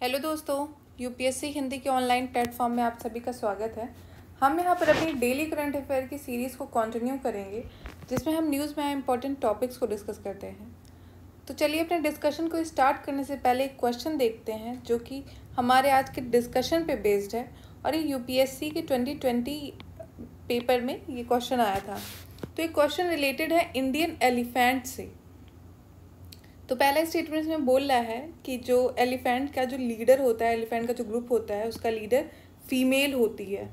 Hello दोस्तों, UPSC Hindi के online platform में आप सभी का स्वागत है। हम यहाँ पर अपनी डेली करंट अफेयर की सीरीज़ को कंटिन्यू करेंगे, जिसमें हम न्यूज़ में आए इंपॉर्टेंट टॉपिक्स को डिस्कस करते हैं। तो चलिए अपने डिस्कशन को स्टार्ट करने से पहले एक क्वेश्चन देखते हैं जो कि हमारे आज के डिस्कशन पे बेस्ड है और ये यूपीएससी के 2020 पेपर में ये क्वेश्चन आया था। तो ये क्वेश्चन रिलेटेड है इंडियन एलिफेंट से। तो पहला स्टेटमेंट इसमें बोल रहा है कि जो एलिफेंट का जो लीडर होता है, एलिफेंट का जो ग्रुप होता है, उसका लीडर फीमेल होती है।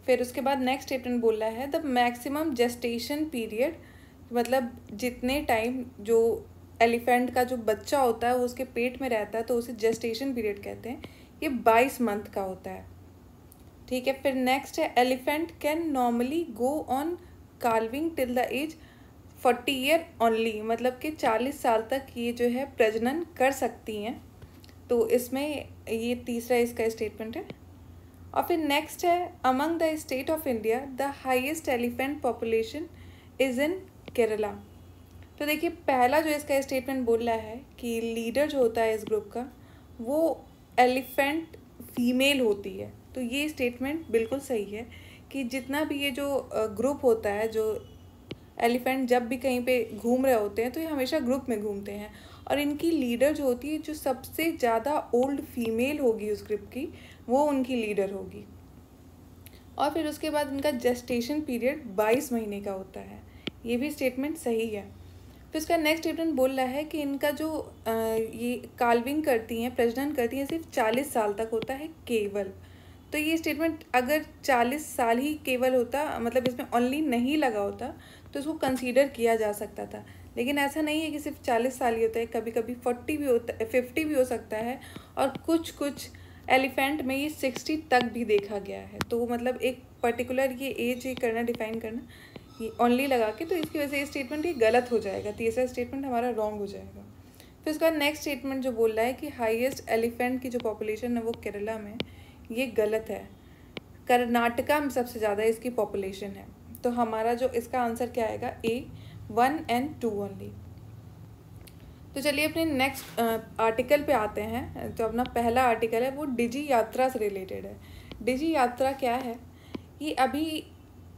फिर उसके बाद नेक्स्ट स्टेटमेंट बोल रहा है द मैक्सिमम जेस्टेशन पीरियड, मतलब जितने टाइम जो एलिफेंट का जो बच्चा होता है वो उसके पेट में रहता है तो उसे जेस्टेशन पीरियड कहते हैं। ये 22 मंथ का होता है। ठीक है, फिर नेक्स्ट है elephant can normally go on carving till the age 40 year only, मतलब कि 40 साल तक ये जो है प्रजनन कर सकती हैं। तो इसमें ये तीसरा इसका स्टेटमेंट है। और फिर नेक्स्ट है among the state of India the highest elephant population is in Kerala. तो देखिए पहला जो इसका स्टेटमेंट बोल रहा है कि लीडर जो होता है इस ग्रुप का वो एलिफेंट फीमेल होती है। तो ये स्टेटमेंट बिल्कुल सही है कि जितना भी ये जो ग्रुप होता है, जो एलिफेंट जब भी कहीं पे घूम रहे होते हैं तो ये हमेशा ग्रुप में घूमते हैं और इनकी लीडर जो होती है, जो सबसे ज़्यादा ओल्ड फीमेल होगी उस ग्रुप की, वो उनकी लीडर होगी। और फिर उसके बाद इनका जेस्टेशन पीरियड 22 महीने का होता है। ये भी स्टेटमेंट सही है। फिर उसका नेक्स्ट स्टेटमेंट बोल रहा है कि इनका जो ये काल्विंग करती हैं, प्रजनन करती हैं, सिर्फ 40 साल तक होता है केवल। तो ये स्टेटमेंट अगर 40 साल ही केवल होता, मतलब इसमें ओनली नहीं लगा होता, तो इसको कंसीडर किया जा सकता था। लेकिन ऐसा नहीं है कि सिर्फ 40 साल ही होता है, कभी कभी 40 भी होता है, 50 भी हो सकता है और कुछ एलिफेंट में ये 60 तक भी देखा गया है। तो मतलब एक पर्टिकुलर ये एज ये करना, डिफाइन करना ये ओनली लगा के, तो इसकी वजह से ये स्टेटमेंट ये गलत हो जाएगा। तीसरा स्टेटमेंट हमारा रॉन्ग हो जाएगा। फिर उसका नेक्स्ट स्टेटमेंट जो बोल रहा है कि हाईएस्ट एलिफेंट की जो पॉपुलेशन है वो केरला में, ये गलत है। कर्नाटका में सबसे ज़्यादा इसकी पॉपुलेशन है। तो हमारा जो इसका आंसर क्या आएगा, ए 1 और 2 ओनली। तो चलिए अपने नेक्स्ट आर्टिकल पे आते हैं। तो अपना पहला आर्टिकल है वो डिजी यात्रा से रिलेटेड है। डिजी यात्रा क्या है, ये अभी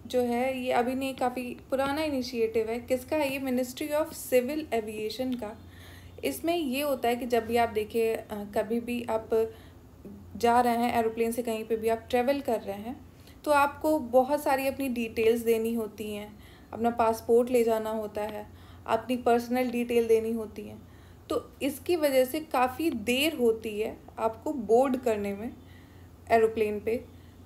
जो है ये अभी नहीं, काफ़ी पुराना इनिशिएटिव है। किसका है ये? मिनिस्ट्री ऑफ सिविल एविएशन का। इसमें ये होता है कि जब भी आप देखिए कभी भी आप जा रहे हैं एरोप्लेन से, कहीं पे भी आप ट्रेवल कर रहे हैं, तो आपको बहुत सारी अपनी डिटेल्स देनी होती हैं। अपना पासपोर्ट ले जाना होता है, अपनी पर्सनल डिटेल देनी होती हैं। तो इसकी वजह से काफ़ी देर होती है आपको बोर्ड करने में एरोप्लेन पे।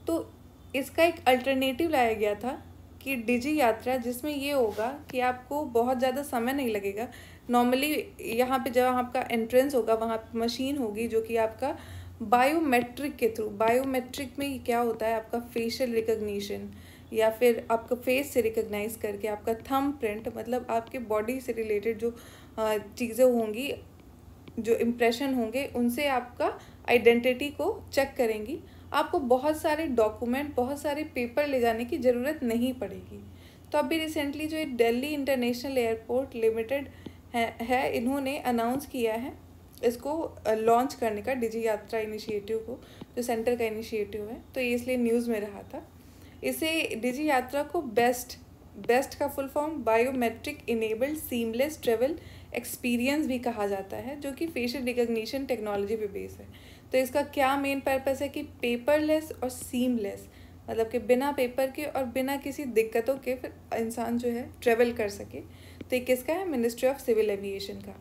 तो इसका एक अल्टरनेटिव लाया गया था कि डिजी यात्रा, जिसमें ये होगा कि आपको बहुत ज़्यादा समय नहीं लगेगा। नॉर्मली यहाँ पे जब आपका एंट्रेंस होगा वहाँ मशीन होगी जो कि आपका बायोमेट्रिक के थ्रू, बायोमेट्रिक में क्या होता है, आपका फेशियल रिकग्निशन या फिर आपका फेस से रिकग्नाइज करके आपका थंब प्रिंट, मतलब आपके बॉडी से रिलेटेड जो चीज़ें होंगी, जो इम्प्रेशन होंगे, उनसे आपका आइडेंटिटी को चेक करेंगी। आपको बहुत सारे डॉक्यूमेंट, बहुत सारे पेपर ले जाने की ज़रूरत नहीं पड़ेगी। तो अभी रिसेंटली जो दिल्ली इंटरनेशनल एयरपोर्ट लिमिटेड है इन्होंने अनाउंस किया है इसको लॉन्च करने का, डिजी यात्रा इनिशिएटिव को, जो सेंटर का इनिशिएटिव है। तो ये इसलिए न्यूज़ में रहा था। इसे डिजी यात्रा को बेस्ट का full form biometric enabled seamless travel experience भी कहा जाता है, जो कि फेशियल रिकग्निशन टेक्नोलॉजी पे बेस है। तो इसका क्या मेन पर्पस है कि पेपरलेस और सीमलेस, मतलब कि बिना पेपर के और बिना किसी दिक्कतों के फिर इंसान जो है ट्रेवल कर सके। तो ये किसका है? मिनिस्ट्री ऑफ सिविल एविएशन का।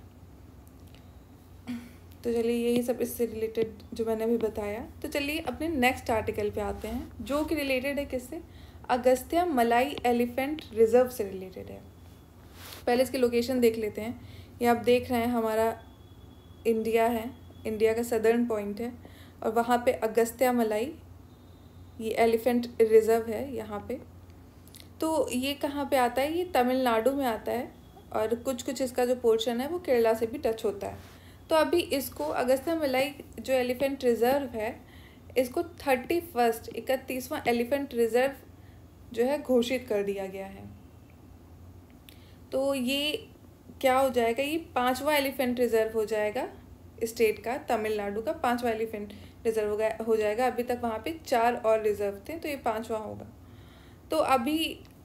तो चलिए यही सब इससे रिलेटेड जो मैंने अभी बताया। तो चलिए अपने नेक्स्ट आर्टिकल पे आते हैं जो कि रिलेटेड है किससे? अगस्त्या मलाई एलिफेंट रिजर्व से रिलेटेड है। पहले इसकी लोकेशन देख लेते हैं। ये आप देख रहे हैं हमारा इंडिया है, इंडिया का सदर्न पॉइंट है और वहाँ पे अगस्त्या मलाई ये एलिफेंट रिजर्व है यहाँ पे। तो ये कहाँ पे आता है? ये तमिलनाडु में आता है और कुछ इसका जो पोर्शन है वो केरला से भी टच होता है। तो अभी इसको अगस्त्या मलाई जो एलिफेंट रिजर्व है, इसको 31वां एलिफेंट रिजर्व जो है घोषित कर दिया गया है। तो ये क्या हो जाएगा? ये 5वां एलिफेंट रिजर्व हो जाएगा स्टेट का, तमिलनाडु का 5वां एलिफेंट रिजर्व हो जाएगा। अभी तक वहाँ पे 4 और रिजर्व थे, तो ये 5वां होगा। तो अभी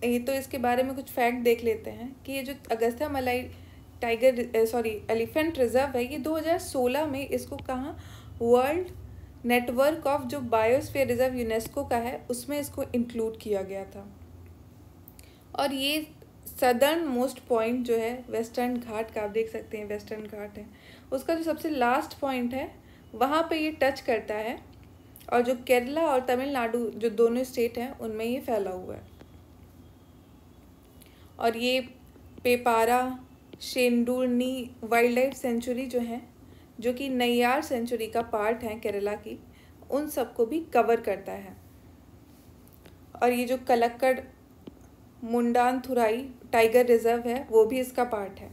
ये तो इसके बारे में कुछ फैक्ट देख लेते हैं कि ये जो अगस्थ्यामलाई एलिफेंट रिजर्व है, ये 2016 में इसको कहाँ वर्ल्ड नेटवर्क ऑफ जो बायोस्फीयर रिजर्व यूनेस्को का है उसमें इसको इंक्लूड किया गया था। और ये सदर्न मोस्ट पॉइंट जो है वेस्टर्न घाट का, आप देख सकते हैं वेस्टर्न घाट है, उसका जो सबसे लास्ट पॉइंट है वहाँ पे ये टच करता है। और जो केरला और तमिलनाडु जो दोनों स्टेट हैं उनमें ये फैला हुआ है। और ये पेपारा शेंडुर्नी वाइल्ड लाइफ सेंचुरी जो है, जो कि नैयार सेंचुरी का पार्ट है केरला की, उन सबको भी कवर करता है। और ये जो कलक्कड़ मुंडानथुराई टाइगर रिजर्व है वो भी इसका पार्ट है।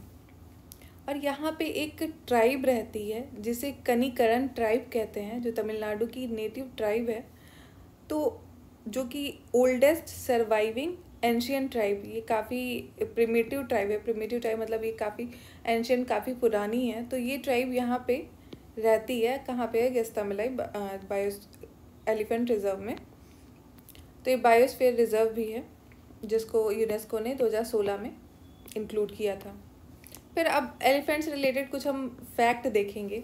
और यहाँ पे एक ट्राइब रहती है जिसे कनिकरण ट्राइब कहते हैं, जो तमिलनाडु की नेटिव ट्राइब है, तो जो कि ओल्डेस्ट सर्वाइविंग एंशियंट ट्राइब, ये काफ़ी प्रिमिटिव ट्राइब है। प्रिमिटिव ट्राइब मतलब ये काफ़ी एंशियंट, काफ़ी पुरानी है। तो ये ट्राइब यहाँ पे रहती है, कहाँ पे है, अगस्थ्यामलाई एलिफेंट रिजर्व में। तो ये बायोस्फीयर रिजर्व भी है जिसको यूनेस्को ने 2016 में इंक्लूड किया था। फिर अब एलिफेंट से रिलेटेड कुछ हम फैक्ट देखेंगे।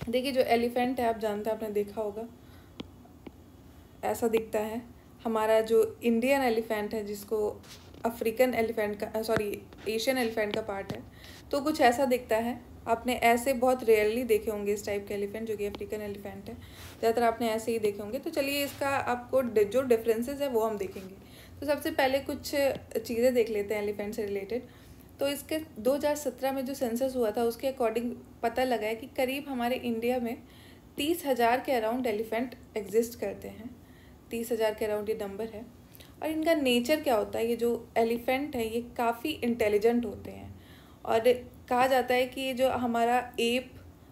देखिए जो एलिफेंट है आप जानते हैं, आपने देखा होगा, ऐसा दिखता है। हमारा जो इंडियन एलिफेंट है जिसको अफ्रीकन एलिफेंट का एशियन एलिफेंट का पार्ट है, तो कुछ ऐसा दिखता है। आपने ऐसे बहुत रेयरली देखे होंगे इस टाइप के एलिफेंट, जो कि अफ्रीकन एलिफेंट है, ज़्यादातर आपने ऐसे ही देखे होंगे। तो चलिए इसका आपको जो डिफरेंसेस है वो हम देखेंगे। तो सबसे पहले कुछ चीज़ें देख लेते हैं एलिफेंट से रिलेटेड। तो इसके 2017 में जो सेंसस हुआ था उसके अकॉर्डिंग पता लगा है कि करीब हमारे इंडिया में 30,000 के अराउंड एलिफेंट एग्जिस्ट करते हैं। 30,000 के अराउंड ये नंबर है। और इनका नेचर क्या होता है, ये जो एलिफेंट है ये काफ़ी इंटेलिजेंट होते हैं। और कहा जाता है कि ये जो हमारा एप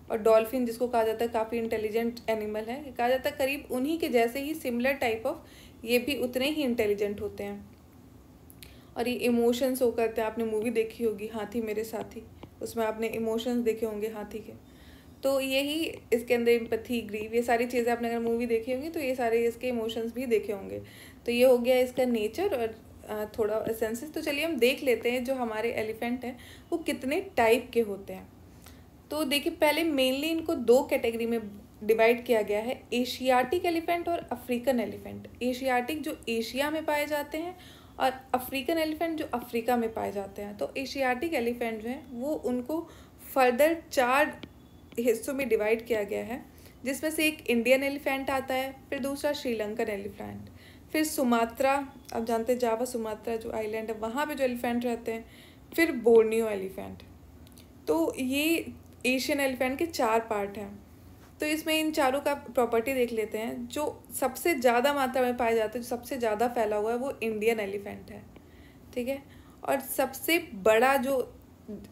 और डॉल्फिन जिसको कहा जाता है काफ़ी इंटेलिजेंट एनिमल है, कहा जाता है करीब उन्हीं के जैसे ही सिमिलर टाइप ऑफ ये भी उतने ही इंटेलिजेंट होते हैं। और ये इमोशंस शो करते हैं। आपने मूवी देखी होगी हाथी मेरे साथी, उसमें आपने इमोशंस देखे होंगे हाथी के। तो यही इसके अंदर एम्पैथी, ग्रीव, ये सारी चीज़ें आपने अगर मूवी देखी होंगी तो ये सारे इसके इमोशंस भी देखे होंगे। तो ये हो गया इसका नेचर और थोड़ा सेंसेस। तो चलिए हम देख लेते हैं जो हमारे एलिफेंट हैं वो कितने टाइप के होते हैं। तो देखिए पहले मेनली इनको 2 कैटेगरी में डिवाइड किया गया है, एशियाटिक एलिफेंट और अफ्रीकन एलिफेंट। एशियाटिक जो एशिया में पाए जाते हैं और अफ्रीकन एलिफेंट जो अफ्रीका में पाए जाते हैं। तो एशियाटिक एलिफेंट जो हैं वो उनको फर्दर 4 हिस्सों में डिवाइड किया गया है, जिसमें से एक इंडियन एलिफेंट आता है, फिर दूसरा श्रीलंकन एलिफेंट, फिर सुमात्रा, आप जानते हैं जावा सुमात्रा जो आइलैंड है वहाँ पे जो एलिफेंट रहते हैं, फिर बोर्नियो एलिफेंट। तो ये एशियन एलिफेंट के 4 पार्ट हैं। तो इसमें इन चारों का प्रॉपर्टी देख लेते हैं। जो सबसे ज़्यादा मात्रा में पाए जाते हैं, जो सबसे ज़्यादा फैला हुआ है वो इंडियन एलिफेंट है, ठीक है। और सबसे बड़ा जो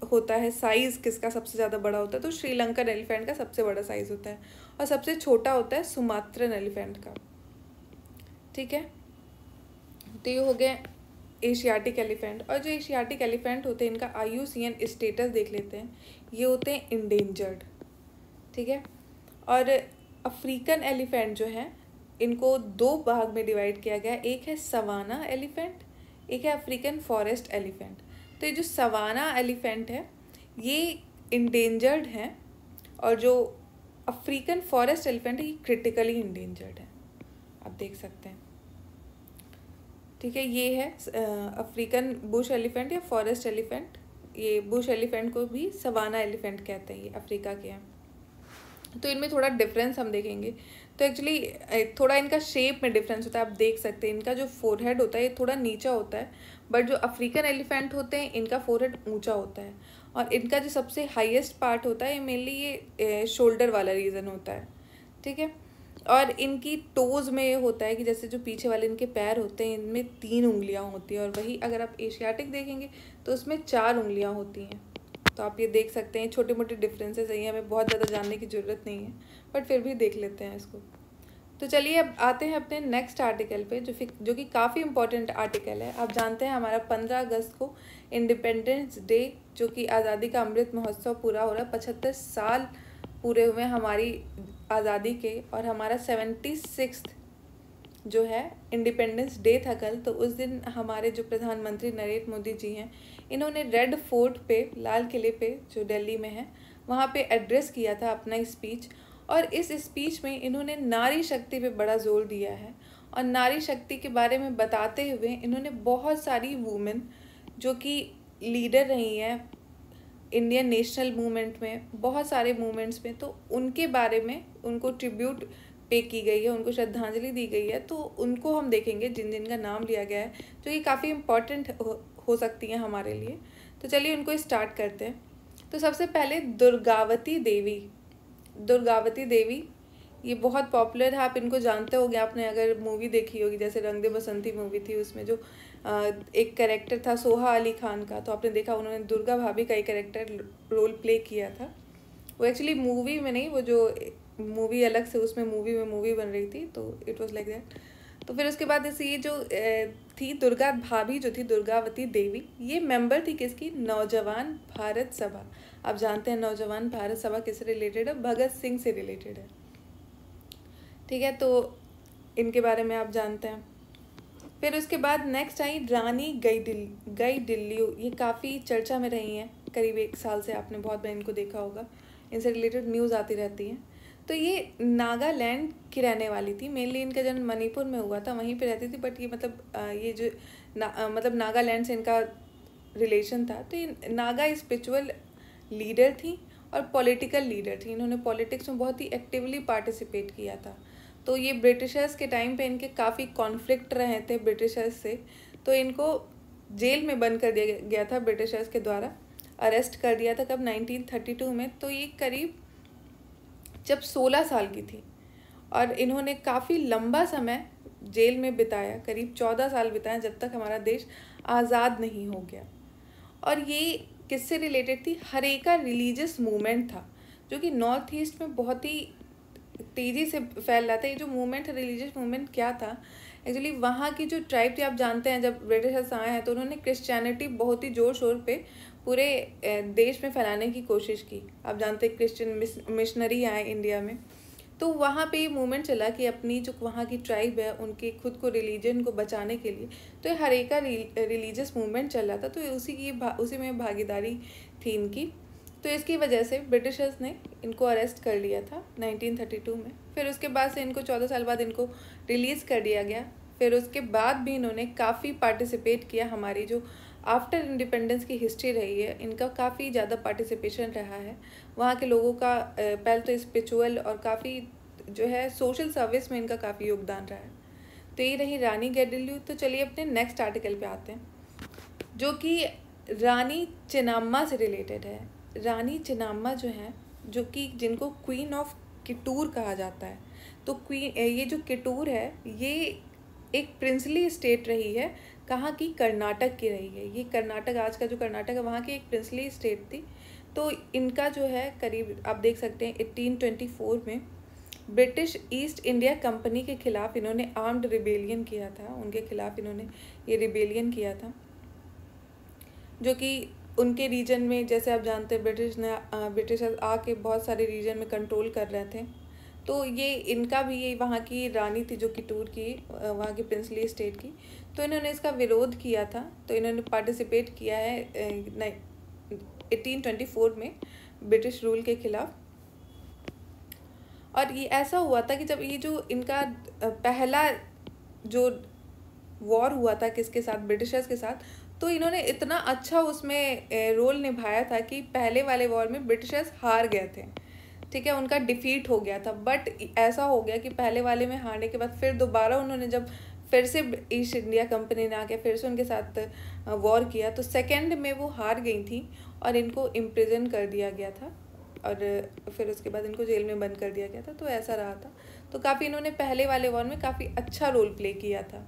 होता है साइज़ किसका सबसे ज़्यादा बड़ा होता है, तो श्रीलंकन एलिफेंट का सबसे बड़ा साइज़ होता है। और सबसे छोटा होता है सुमात्रन एलिफेंट का, ठीक है। तो ये हो गए एशियाटिक एलिफेंट। और जो एशियाटिक एलिफेंट होते हैं इनका IUCN स्टेटस देख लेते हैं, ये होते हैं इंडेंजर्ड, ठीक है। और अफ्रीकन एलिफेंट जो है इनको 2 भाग में डिवाइड किया गया, एक है सवाना एलिफेंट, एक है अफ्रीकन फॉरेस्ट एलिफेंट। तो ये जो सवाना एलिफेंट है ये इंडेंजर्ड है, और जो अफ्रीकन फॉरेस्ट एलिफेंट है ये क्रिटिकली इंडेंजर्ड है, आप देख सकते हैं, ठीक है। ये है अफ्रीकन बुश एलिफेंट या फॉरेस्ट एलिफेंट। ये बुश एलिफेंट को भी सवाना एलिफेंट कहते हैं, ये अफ्रीका के हैं। तो इनमें थोड़ा डिफरेंस हम देखेंगे। तो एक्चुअली थोड़ा इनका शेप में डिफरेंस होता है, आप देख सकते हैं। इनका जो फोरहेड होता है ये थोड़ा नीचा होता है, बट जो अफ्रीकन एलिफेंट होते हैं इनका फोरहेड ऊंचा होता है। और इनका जो सबसे हाईएस्ट पार्ट होता है मेनली ये शोल्डर वाला रीजन होता है, ठीक है। और इनकी टोज़ में ये होता है कि जैसे जो पीछे वाले इनके पैर होते हैं इनमें 3 उंगलियां होती हैं, और वही अगर आप एशियाटिक देखेंगे तो उसमें 4 उंगलियां होती हैं। तो आप ये देख सकते हैं छोटे मोटे डिफरेंसेस है, हमें बहुत ज़्यादा जानने की ज़रूरत नहीं है, बट फिर भी देख लेते हैं इसको। तो चलिए अब आते हैं अपने नेक्स्ट आर्टिकल पे, जो कि काफ़ी इंपॉर्टेंट आर्टिकल है। आप जानते हैं हमारा 15 अगस्त को इंडिपेंडेंस डे, जो कि आज़ादी का अमृत महोत्सव पूरा हो रहा है, 75 साल पूरे हुए हमारी आज़ादी के, और हमारा 76 जो है इंडिपेंडेंस डे था कल। तो उस दिन हमारे जो प्रधानमंत्री नरेंद्र मोदी जी हैं, इन्होंने रेड फोर्ट पे, लाल किले पे जो दिल्ली में है, वहाँ पे एड्रेस किया था अपना स्पीच। और इस स्पीच में इन्होंने नारी शक्ति पे बड़ा जोर दिया है, और नारी शक्ति के बारे में बताते हुए इन्होंने बहुत सारी वुमेन जो कि लीडर रही हैं इंडियन नेशनल मूवमेंट में, बहुत सारे मूवमेंट्स में, तो उनके बारे में उनको ट्रिब्यूट पे की गई है, उनको श्रद्धांजलि दी गई है। तो उनको हम देखेंगे जिन जिन का नाम लिया गया है, जो कि काफ़ी इम्पॉर्टेंट हो सकती हैं हमारे लिए। तो चलिए उनको स्टार्ट करते हैं। तो सबसे पहले दुर्गावती देवी। दुर्गावती देवी ये बहुत पॉपुलर है, आप इनको जानते होंगे, आपने अगर मूवी देखी होगी, जैसे रंग दे बसंती मूवी थी, उसमें जो एक कैरेक्टर था सोहा अली खान का, तो आपने देखा उन्होंने दुर्गा भाभी का एक कैरेक्टर रोल प्ले किया था। वो एक्चुअली मूवी में नहीं, वो जो मूवी अलग से, उसमें मूवी बन रही थी, तो इट वाज लाइक दैट। तो फिर उसके बाद जैसे ये जो थी दुर्गा भाभी जो थी, दुर्गावती देवी, ये मेंबर थी किसकी? नौजवान भारत सभा। आप जानते हैं नौजवान भारत सभा किससे रिलेटेड है? भगत सिंह से रिलेटेड है। ठीक है, तो इनके बारे में आप जानते हैं। फिर उसके बाद नेक्स्ट आई रानी गईडिल्ल्यू। ये काफ़ी चर्चा में रही हैं, करीब 1 साल से आपने बहुत बार इनको देखा होगा, इनसे रिलेटेड न्यूज़ आती रहती हैं। तो ये नागालैंड की रहने वाली थी, मेनली इनका जन्म मणिपुर में हुआ था, वहीं पे रहती थी, बट ये मतलब ये जो मतलब नागालैंड से इनका रिलेशन था। तो ये नागा स्पिरिचुअल लीडर थी और पॉलिटिकल लीडर थी, इन्होंने पॉलिटिक्स में बहुत ही एक्टिवली पार्टिसिपेट किया था। तो ये ब्रिटिशर्स के टाइम पे इनके काफ़ी कॉन्फ्लिक्ट रहे थे ब्रिटिशर्स से, तो इनको जेल में बंद कर दिया गया था ब्रिटिशर्स के द्वारा, अरेस्ट कर दिया था कब? 1932 में। तो ये करीब जब 16 साल की थी, और इन्होंने काफ़ी लंबा समय जेल में बिताया, करीब 14 साल बिताया, जब तक हमारा देश आज़ाद नहीं हो गया। और ये किससे रिलेटेड थी? हरेका रिलीजियस मूवमेंट था, जो कि नॉर्थ ईस्ट में बहुत ही तेज़ी से फैल रहा था। ये जो मूवमेंट है, रिलीजियस मूवमेंट, क्या था एक्चुअली? वहाँ की जो ट्राइब थी, आप जानते हैं जब ब्रिटिशर्स आए हैं तो उन्होंने क्रिश्चियनिटी बहुत ही ज़ोर शोर पे पूरे देश में फैलाने की कोशिश की। आप जानते हैं क्रिश्चियन मिशनरी आए इंडिया में, तो वहाँ पे ये मूवमेंट चला कि अपनी जो वहाँ की ट्राइब है उनके खुद को रिलीजन को बचाने के लिए, तो ये हरेका रिलीजियस मूवमेंट चल रहा था। तो उसी में भागीदारी थी इनकी। तो इसकी वजह से ब्रिटिशर्स ने इनको अरेस्ट कर लिया था 1932 में। फिर उसके बाद से इनको 14 साल बाद इनको रिलीज़ कर दिया गया। फिर उसके बाद भी इन्होंने काफ़ी पार्टिसिपेट किया, हमारी जो आफ्टर इंडिपेंडेंस की हिस्ट्री रही है, इनका काफ़ी ज़्यादा पार्टिसिपेशन रहा है। वहाँ के लोगों का पहले तो स्पिरिचुअल और काफ़ी जो है सोशल सर्विस में इनका काफ़ी योगदान रहा है। तो ये रही रानी गैडिल्ल्यू। तो चलिए अपने नेक्स्ट आर्टिकल पे आते हैं, जो कि रानी चेन्नम्मा से रिलेटेड है। रानी चेन्नम्मा जो है, जो कि जिनको क्वीन ऑफ किटूर कहा जाता है। तो ये जो किटूर है, ये एक प्रिंसली स्टेट रही है, कहाँ की? कर्नाटक की रही है। ये कर्नाटक, आज का जो कर्नाटक है, वहाँ की एक प्रिंसली स्टेट थी। तो इनका जो है करीब आप देख सकते हैं 1824 में ब्रिटिश ईस्ट इंडिया कंपनी के खिलाफ इन्होंने आर्म्ड रिबेलियन किया था, उनके खिलाफ इन्होंने ये रिबेलियन किया था, जो कि उनके रीजन में, जैसे आप जानते हैं ब्रिटिशर्स आके बहुत सारे रीजन में कंट्रोल कर रहे थे। तो ये इनका भी, ये वहाँ की रानी थी जो किटूर की, वहाँ की प्रिंसली स्टेट की, तो इन्होंने इसका विरोध किया था। तो इन्होंने पार्टिसिपेट किया है 1824 में ब्रिटिश रूल के खिलाफ। और ये ऐसा हुआ था कि जब ये जो इनका पहला जो वॉर हुआ था किसके साथ? ब्रिटिशर्स के साथ। तो इन्होंने इतना अच्छा उसमें रोल निभाया था कि पहले वाले वॉर में ब्रिटिशर्स हार गए थे, ठीक है, उनका डिफीट हो गया था। बट ऐसा हो गया कि पहले वाले में हारने के बाद फिर दोबारा उन्होंने जब फिर से ईस्ट इंडिया कंपनी ने आके फिर से उनके साथ वॉर किया, तो सेकेंड में वो हार गई थी और इनको इम्प्रिजन कर दिया गया था, और फिर उसके बाद इनको जेल में बंद कर दिया गया था। तो ऐसा रहा था। तो काफ़ी इन्होंने पहले वाले वॉर में काफ़ी अच्छा रोल प्ले किया था।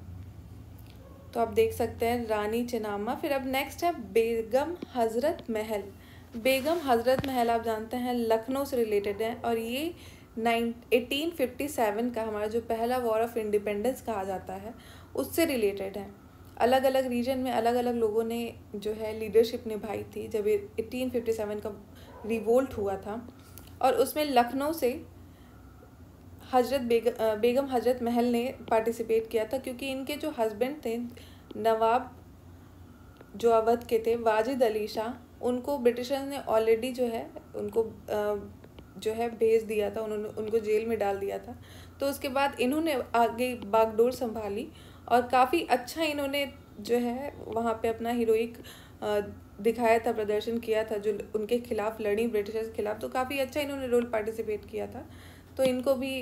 तो आप देख सकते हैं रानी चेन्नम्मा। फिर अब नेक्स्ट है बेगम हज़रत महल। बेगम हज़रत महल आप जानते हैं लखनऊ से रिलेटेड है, और ये 1857 का हमारा जो पहला वॉर ऑफ इंडिपेंडेंस कहा जाता है उससे रिलेटेड है। अलग अलग रीजन में अलग अलग लोगों ने जो है लीडरशिप निभाई थी जब 1857 का रिवोल्ट हुआ था। और उसमें लखनऊ से बेगम हजरत महल ने पार्टिसिपेट किया था, क्योंकि इनके जो हस्बैंड थे नवाब जो अवध के थे वाजिद अली शाह, उनको ब्रिटिशर्स ने ऑलरेडी जो है उनको जो है भेज दिया था, उन्होंने उनको जेल में डाल दिया था। तो उसके बाद इन्होंने आगे बागडोर संभाली और काफ़ी अच्छा इन्होंने जो है वहाँ पे अपना हीरोइक दिखाया था, प्रदर्शन किया था, जो उनके खिलाफ लड़ी ब्रिटिशर्स के खिलाफ। तो काफ़ी अच्छा इन्होंने रोल पार्टिसिपेट किया था। तो इनको भी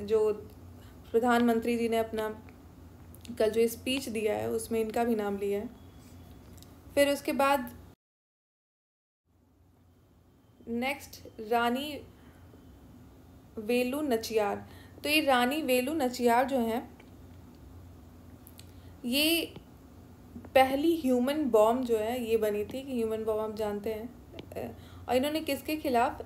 जो प्रधानमंत्री जी ने अपना कल जो स्पीच दिया है उसमें इनका भी नाम लिया है। फिर उसके बाद नेक्स्ट रानी वेलु नचियार। तो ये रानी वेलु नचियार जो हैं, ये पहली ह्यूमन बॉम्ब जो है ये बनी थी, कि ह्यूमन बॉम्ब आप जानते हैं। और इन्होंने किसके खिलाफ,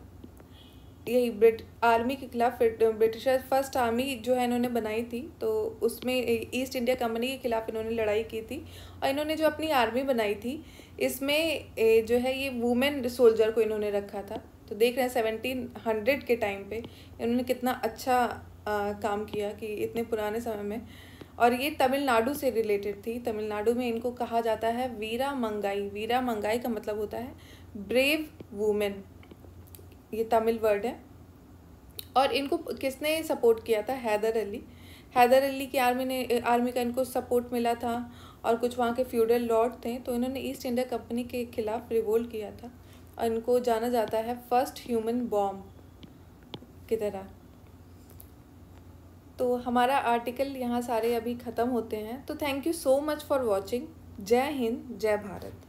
यही आर्मी के खिलाफ, ब्रिटिशर्स फर्स्ट आर्मी जो है इन्होंने बनाई थी, तो उसमें ईस्ट इंडिया कंपनी के खिलाफ इन्होंने लड़ाई की थी। और इन्होंने जो अपनी आर्मी बनाई थी इसमें जो है ये वुमेन सोल्जर को इन्होंने रखा था। तो देख रहे हैं 1700 के टाइम पे इन्होंने कितना अच्छा काम किया, कि इतने पुराने समय में। और ये तमिलनाडु से रिलेटेड थी। तमिलनाडु में इनको कहा जाता है वीरा मंगाई। वीरा मंगाई का मतलब होता है ब्रेव वुमेन, ये तमिल वर्ड है। और इनको किसने सपोर्ट किया था? हैदर अली। हैदर अली की आर्मी का इनको सपोर्ट मिला था, और कुछ वहाँ के फ्यूडल लॉर्ड थे, तो इन्होंने ईस्ट इंडिया कंपनी के खिलाफ रिवोल्ट किया था। और इनको जाना जाता है फर्स्ट ह्यूमन बॉम्ब की तरह। तो हमारा आर्टिकल यहाँ सारे अभी ख़त्म होते हैं। तो thank you so much for watching. जय हिंद, जय भारत।